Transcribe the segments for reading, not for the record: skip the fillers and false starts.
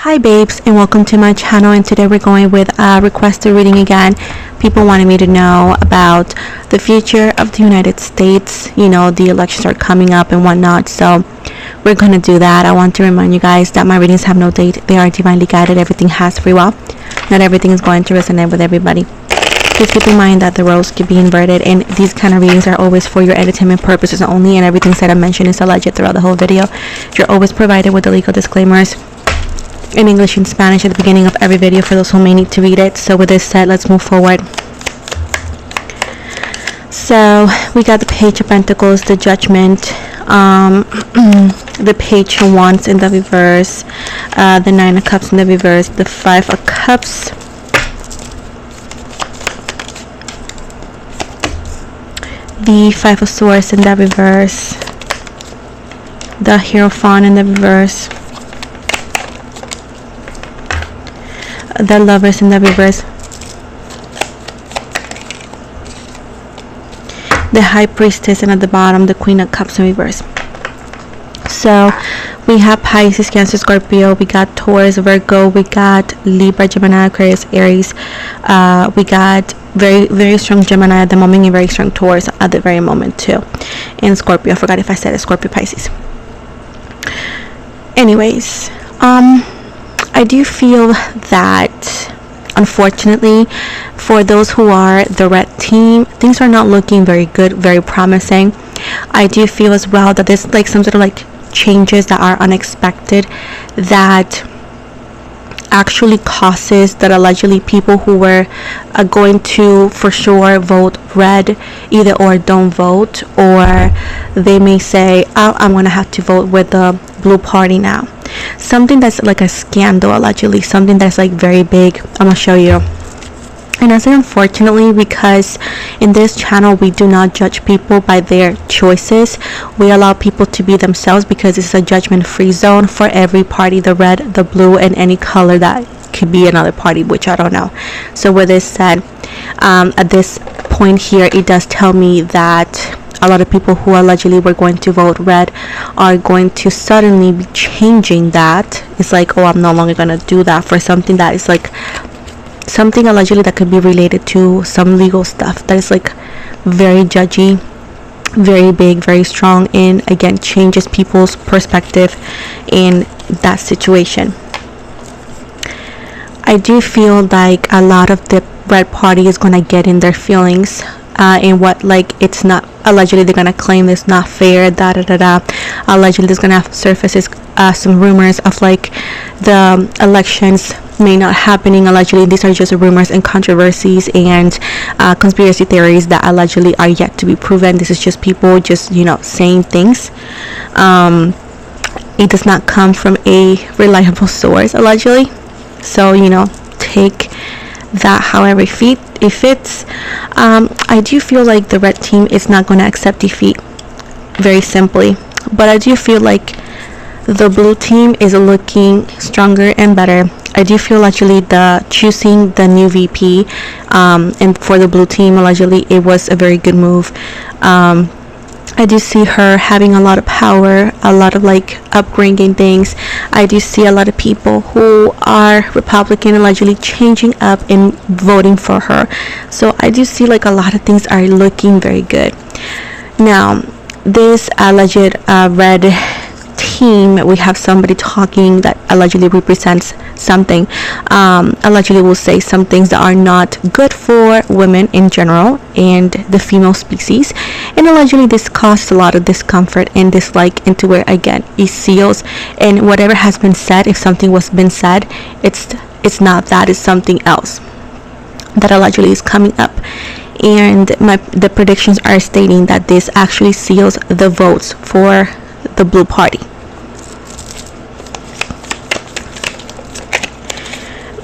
Hi babes, and welcome to my channel, and today we're going with a requested reading again. People wanted me to know about the future of the United States. You know, the elections are coming up and whatnot, so we're going to do that. I want to remind you guys that my readings have no date. They are divinely guided. Everything has free will. Not everything is going to resonate with everybody. Please keep in mind that the roles can be inverted, and these kind of readings are always for your entertainment purposes only, and everything said and mentioned is alleged throughout the whole video. You're always provided with the legal disclaimers in English and Spanish at the beginning of every video for those who may need to read it. So with this said, let's move forward. So we got the Page of Pentacles, the Judgment, the Page of Wands in the reverse, the Nine of Cups in the reverse, the Five of Cups, the Five of Swords in the reverse, the Hierophant in the reverse, the Lovers in the reverse, the High Priestess, and at the bottom the Queen of Cups in reverse. So we have Pisces, Cancer, Scorpio, we got Taurus, Virgo, we got Libra, Gemini, Aquarius, Aries, we got very strong Gemini at the moment and very strong Taurus at the very moment too, and Scorpio. I forgot if I said it, Scorpio, Pisces. Anyways, I do feel that, unfortunately, for those who are the red team, things are not looking very good, very promising. I do feel as well that there's like some sort of like changes that are unexpected that actually causes that allegedly people who were going to for sure vote red either or don't vote, or they may say, oh, I'm gonna have to vote with the blue party now. Something that's like a scandal, allegedly, something that's like very big. I'm gonna show you. And I say unfortunately because in this channel we do not judge people by their choices. We allow people to be themselves because it's a judgment free zone for every party, the red, the blue, and any color that could be another party, which I don't know. So with this said, at this point here, it does tell me that a lot of people who allegedly were going to vote red are going to suddenly be changing that. It's like, oh, I'm no longer going to do that for something that is like something allegedly that could be related to some legal stuff that is like very judgy, very big, very strong, and again changes people's perspective in that situation. I do feel like a lot of the red party is going to get in their feelings and what, like, it's not, allegedly they're gonna claim it's not fair, allegedly there's gonna surface some rumors of like the elections may not happening. Allegedly these are just rumors and controversies and conspiracy theories that allegedly are yet to be proven. This is just people just, you know, saying things. It does not come from a reliable source, allegedly, so, you know, take that however it fits. I do feel like the red team is not going to accept defeat, very simply, but I do feel like the blue team is looking stronger and better. I do feel actually the choosing the new VP and for the blue team, allegedly it was a very good move. I do see her having a lot of power, a lot of like upgrading things. I do see a lot of people who are Republican allegedly changing up and voting for her. So I do see like a lot of things are looking very good. Now, this alleged red team, we have somebody talking that allegedly represents something, allegedly will say some things that are not good for women in general and the female species, and allegedly this causes a lot of discomfort and dislike into where again it seals, and whatever has been said, if something was been said, it's not that, it's something else that allegedly is coming up. And the predictions are stating that this actually seals the votes for the blue party.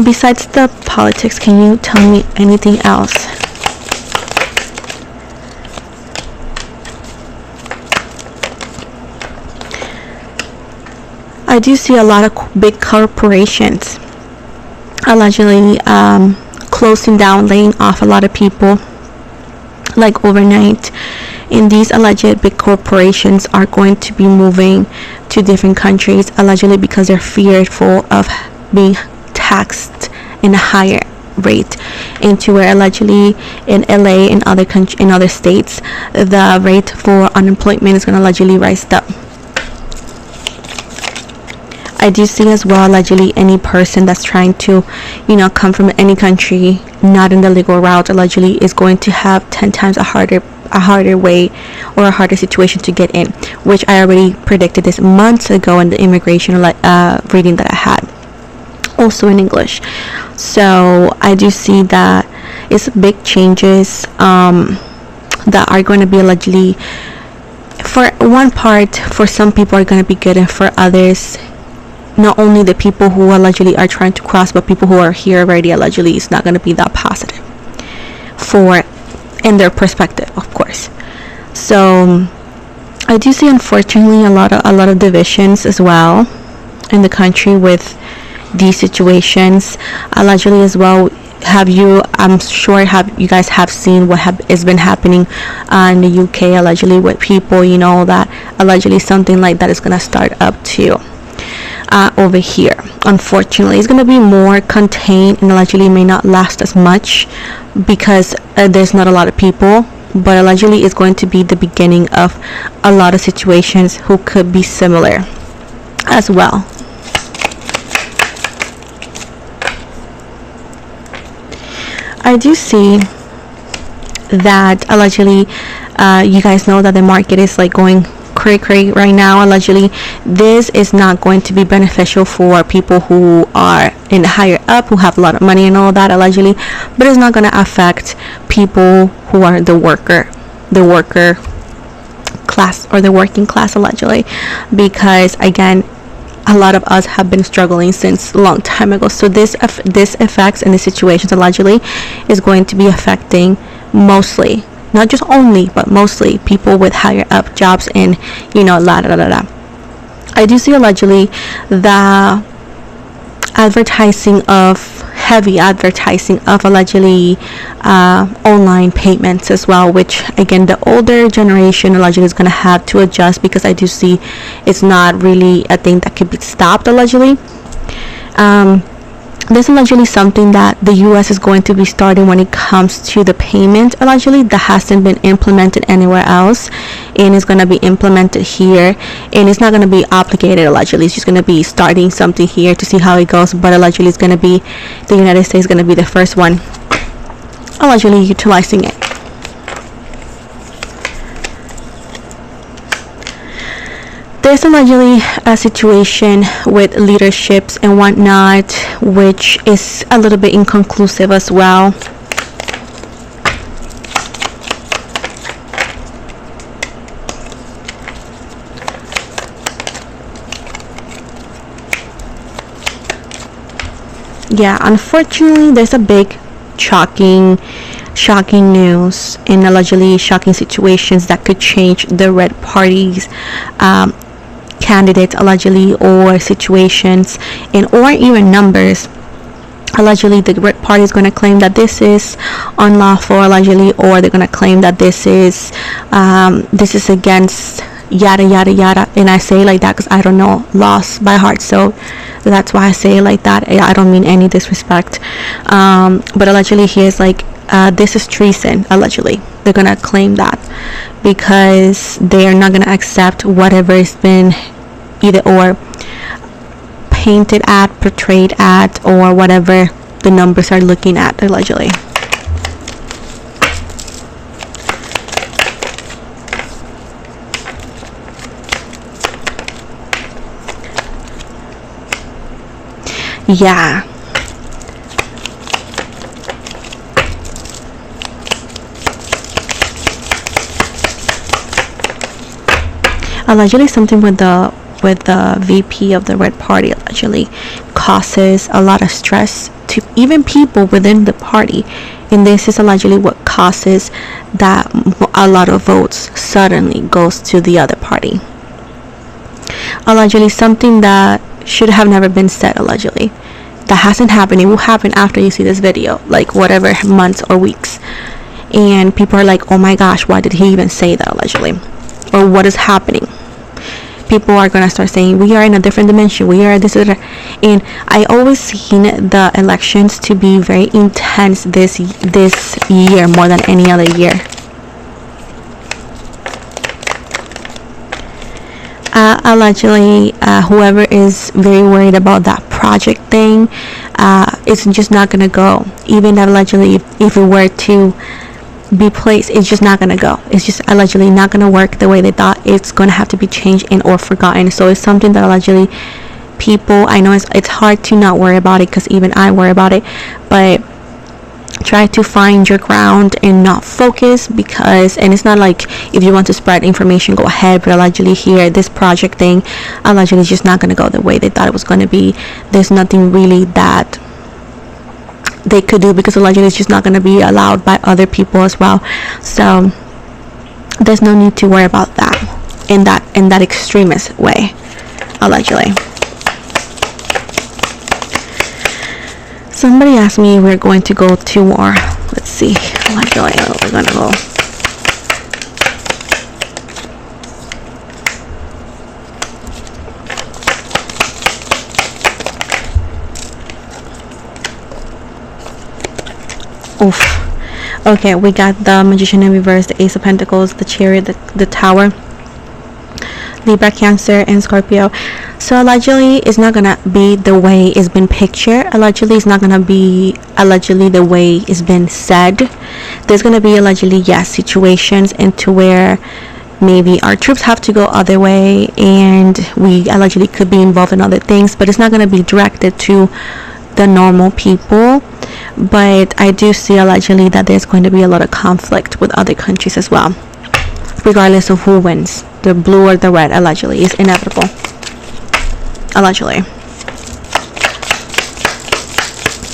Besides the politics, can you tell me anything else? I do see a lot of big corporations allegedly closing down, laying off a lot of people like overnight, and these alleged big corporations are going to be moving to different countries allegedly because they're fearful of being taxed in a higher rate, into where allegedly in LA and in other states, the rate for unemployment is going to allegedly rise up. I do see as well, allegedly, any person that's trying to, come from any country not in the legal route, allegedly is going to have 10 times a harder way or a harder situation to get in, which I already predicted this months ago in the immigration reading that I had, also in English. So I do see that it's big changes that are going to be allegedly, for one part, for some people are going to be good, and for others, not only the people who allegedly are trying to cross, but people who are here already, allegedly it's not going to be that positive for in their perspective, of course. So I do see, unfortunately, a lot of divisions as well in the country with these situations. Allegedly as well, I'm sure you guys have seen what has been happening in the UK, allegedly, with people, that allegedly something like that is going to start up too. Over here, unfortunately, it's going to be more contained and allegedly may not last as much because there's not a lot of people, but allegedly it's going to be the beginning of a lot of situations who could be similar as well. I do see that allegedly you guys know that the market is like going cray right now. Allegedly this is not going to be beneficial for people who are in higher up, who have a lot of money and all that, allegedly, but it's not going to affect people who are the worker class or the working class, allegedly, because again, a lot of us have been struggling since a long time ago. So this effects and the situations allegedly is going to be affecting mostly, not just only, but mostly people with higher up jobs and I do see allegedly the heavy advertising of allegedly online payments as well, which again the older generation allegedly is going to have to adjust, because I do see it's not really a thing that could be stopped allegedly. This is allegedly something that the US is going to be starting when it comes to the payment, allegedly, that hasn't been implemented anywhere else, and is going to be implemented here, and it's not going to be obligated, allegedly. It's just going to be starting something here to see how it goes, but allegedly it's going to be, the United States is going to be the first one allegedly utilizing it. There's allegedly a situation with leaderships and whatnot, which is a little bit inconclusive as well. Yeah, unfortunately, there's a big shocking news and allegedly shocking situations that could change the Red Party's candidates, allegedly, or situations or even numbers. Allegedly the Red Party is going to claim that this is unlawful, allegedly, or they're going to claim that this is against yada yada yada, and I say it like that because I don't know laws by heart, so that's why I say it like that. I don't mean any disrespect, but allegedly he is like, this is treason, allegedly. They're gonna claim that because they are not gonna accept whatever has been either or painted at, portrayed at, or whatever the numbers are looking at, allegedly. Yeah. Allegedly something with the VP of the Red Party allegedly causes a lot of stress to even people within the party, and this is allegedly what causes that a lot of votes suddenly goes to the other party. Allegedly something that should have never been said, allegedly, that hasn't happened. It will happen after you see this video, like whatever months or weeks, and people are like, oh my gosh, why did he even say that, allegedly, or what is happening? people are gonna start saying we are in a different dimension, we are this, and I always seen the elections to be very intense this year more than any other year. Allegedly, whoever is very worried about that project thing, it's just not gonna go. Even allegedly, if it were to be placed, it's just not gonna go. It's just allegedly not gonna work the way they thought. It's gonna have to be changed and or forgotten. So it's something that allegedly people, I know it's hard to not worry about it, because even I worry about it, but try to find your ground and not focus, because, and it's not like if you want to spread information, go ahead, but allegedly here, this project thing allegedly is just not going to go the way they thought it was going to be. There's nothing really that they could do, because allegedly it's just not going to be allowed by other people as well. So there's no need to worry about that in that extremist way, allegedly. Somebody asked me if we're going to go to war. Let's see. Allegedly, we're gonna go. Oof. Okay, we got the Magician in reverse, the Ace of Pentacles, the Chariot, the Tower, Libra, Cancer, and Scorpio. So allegedly it's not gonna be the way it's been pictured. Allegedly it's not gonna be allegedly the way it's been said. There's gonna be allegedly, yes, situations into where maybe our troops have to go other way, and we allegedly could be involved in other things, but it's not gonna be directed to the normal people. But I do see allegedly that there's going to be a lot of conflict with other countries as well, regardless of who wins, the blue or the red. Allegedly is inevitable, allegedly.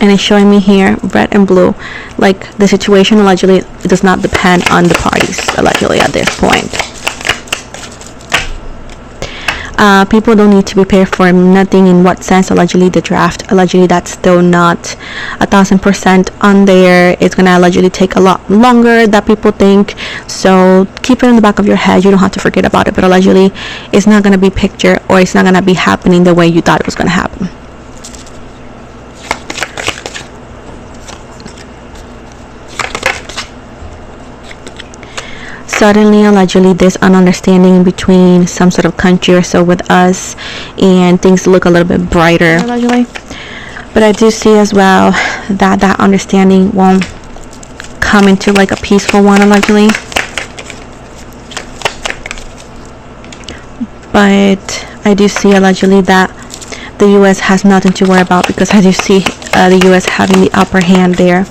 And it's showing me here red and blue, like the situation allegedly does not depend on the parties, allegedly, at this point. People don't need to prepare for nothing. In what sense? Allegedly the draft, allegedly that's still not 1,000% on there. It's gonna allegedly take a lot longer that people think, so keep it in the back of your head. You don't have to forget about it, but allegedly it's not gonna be pictured, or it's not gonna be happening the way you thought it was gonna happen. Suddenly, allegedly, there's an understanding between some sort of country or so with us, and things look a little bit brighter, allegedly. But I do see as well that that understanding won't come into like a peaceful one, allegedly. But I do see allegedly that the U.S. has nothing to worry about, because I do see the U.S. having the upper hand there.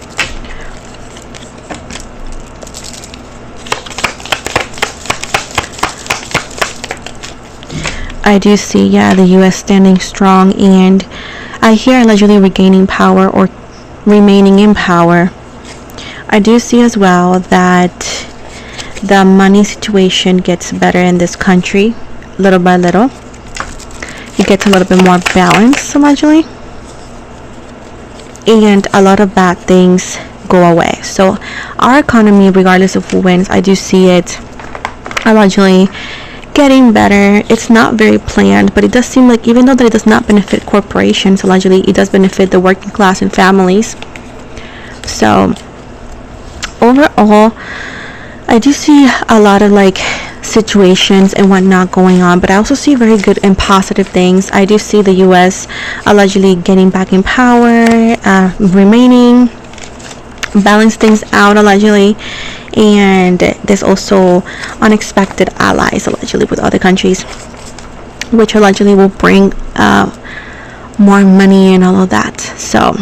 I do see, yeah, the U.S. standing strong, and I hear allegedly regaining power or remaining in power. I do see as well that the money situation gets better in this country, little by little. It gets a little bit more balanced, allegedly, and a lot of bad things go away. So our economy, regardless of who wins, I do see it allegedly getting better. It's not very planned, but it does seem like, even though that it does not benefit corporations, allegedly it does benefit the working class and families. So overall, I do see a lot of like situations and whatnot going on, but I also see very good and positive things. I do see the U.S. allegedly getting back in power, remaining, balance things out, allegedly. And there's also unexpected allies, allegedly, with other countries, which allegedly will bring more money and all of that. So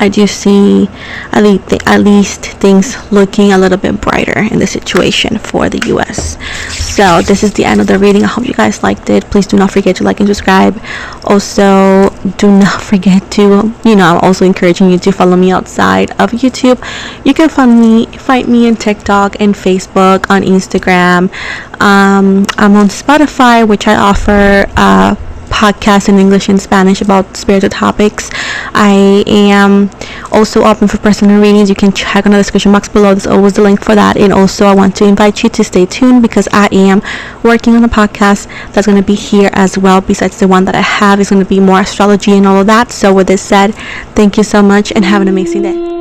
I do see at least things looking a little bit brighter in the situation for the U.S. So this is the end of the reading. I hope you guys liked it. Please do not forget to like and subscribe. Also, do not forget to, I'm also encouraging you to follow me outside of YouTube. You can find me on TikTok and Facebook, on Instagram. I'm on Spotify, which I offer podcasts in English and Spanish about spiritual topics. I am also open for personal readings. You can check on the description box below. There's always the link for that. And also I want to invite you to stay tuned because I am working on a podcast that's going to be here as well. Besides the one that I have, is going to be more astrology and all of that. So with this said, thank you so much and have an amazing day.